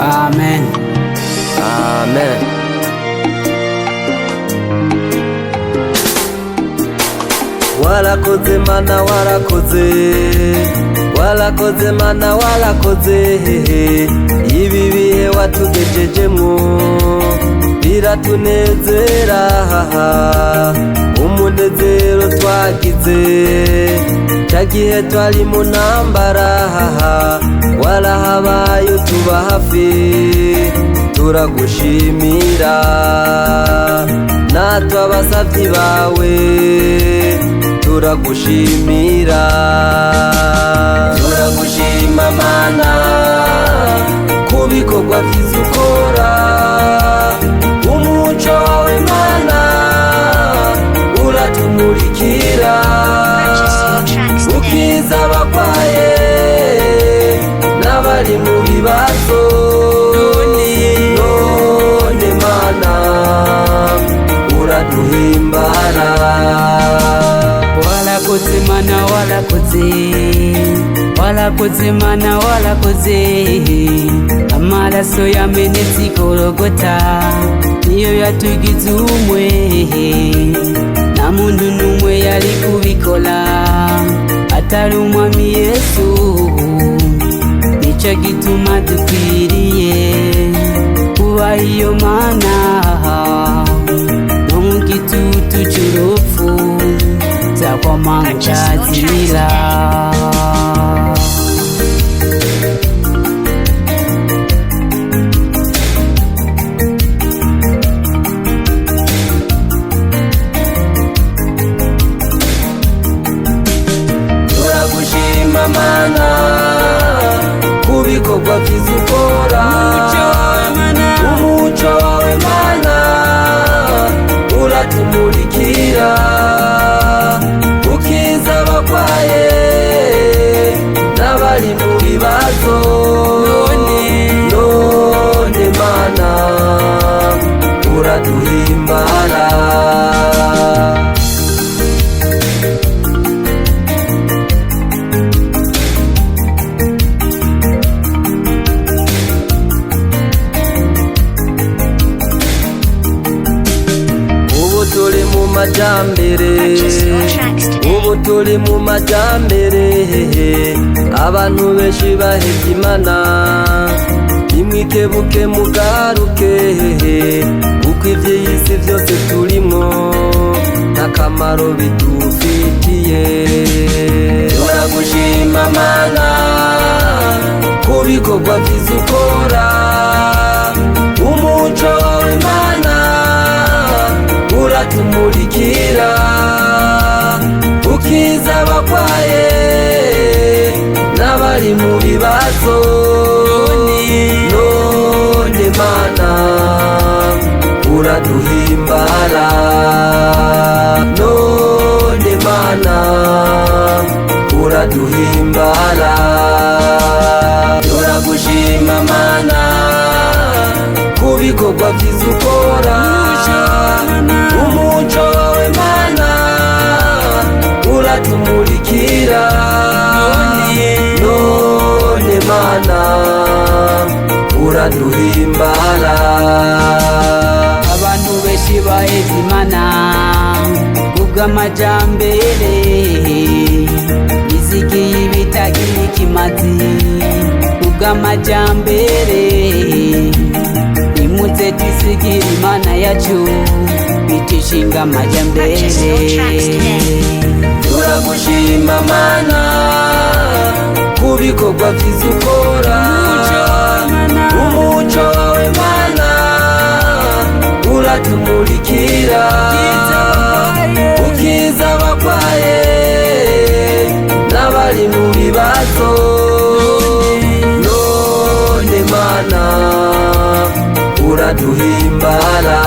Amen. Amen. Warakoze Mana, warakoze, warakoze Mana, warakoze, ibi bihe watugejejemwo biratunezera, umunezero twagize ca gihe twari mu ntambara, warahabaye utuba hafi, turagushimira. Natwe abasavyi bawe turagushimira, turagushima Mana kubikorwa vyiza ukora. Umuco wawe Mana uratumurikira, ukiza abagwaye n'abari mu bibazo. None Mana uraduhimbara. Warakoze Mana, warakoze, warakoze Mana, warakoze, amaraso yamenetse i Gologota niyo yatugize umwe, nta muntu n'umwe yari kubikora atari umwami Yesu. Nico gituma dukwiriye kuba iyo Mana no mu gitutu c'urupfu zakwama ngazira. Turagushima Mana kubikorwa vyiza ukora. Umuco wawe Mana uratumurikira, ukiza abagwaye n'abari mu bibazo. None Mana uraduhimbara. Turi mu majambere, ubu turi mu majambere, abantu benshi bahevye Imana. Nimwikebuke mugaruke, kuko ivy'iyisi vyose turimwo nta kamaro bidufitiye. Turagushima Mana kubikorwa vyiza ukora. Umuco wawe Mana uratumurikira, ukiza abagwaye n'abari mu bibazo. None Mana uraduhimbara. None Mana uraduhimbara. Turagushima Mana kubikorwa vyiza ukora. Umuco wawe Mana uratumurikira. None Mana uraduhimbara. Abantu benshi bahevye Imana kubw'amajambere, bizigiye ibitagira ikimazi kubw'amajambere. Nimuze twisigire Imana yacu bitishinga amajambere. Turagushima Mana kubikorwa vyiza ukora. Umuco wawe Mana uratumurikira, ukiza abagwaye n'abari mu bibazo. None Mana uraduhimbara.